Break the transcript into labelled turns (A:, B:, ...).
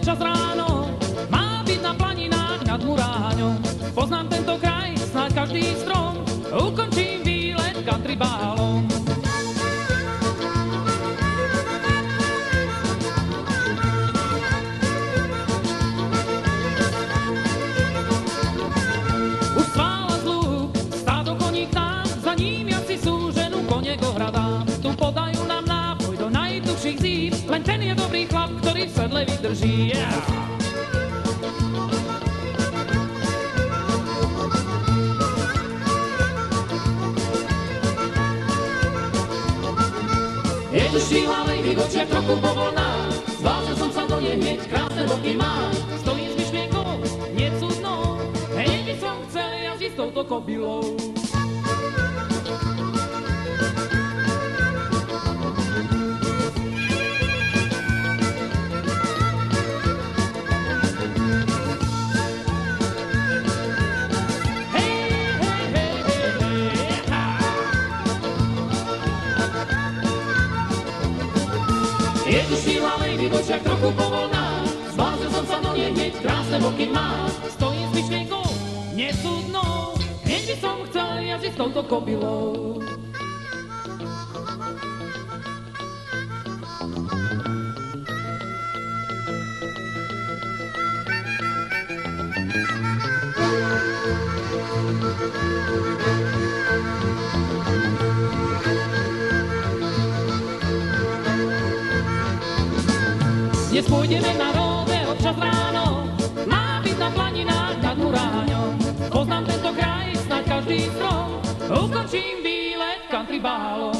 A: občas ráno, má byť na planinách nad Muráňom. Poznám tento kraj, snáď každý strom, ukončím výlet country bálom. Už svála z lúk, stádo koní k nám, za ním jaci sú ženu kone go hradám. Tu podajú nám nápoj do najtuchších zím, len ten je dobrý chlap, ktorý v sedle vydrží. Yeah. Je tu šílavej, v očiach trochu povolná, zvážil som sa do nej hneď, krásne boky má. Stojím s myšlienkou, nie cudnou, hneď by som chcel jazdiť s touto kobylou. Je tu šílavej, v očiach trochu povolná, zbláznil som sa do nej hneď, krásne boky má. Stojím s myšlienkou, nesúdnou, hneď by som chcel jazdiť s touto kobylou. Dnes pôjdeme na róde občas ráno, má byť na planinách nad Muráňom. Poznám tento kraj, snáď každý strom, ukončím výlet country bálom.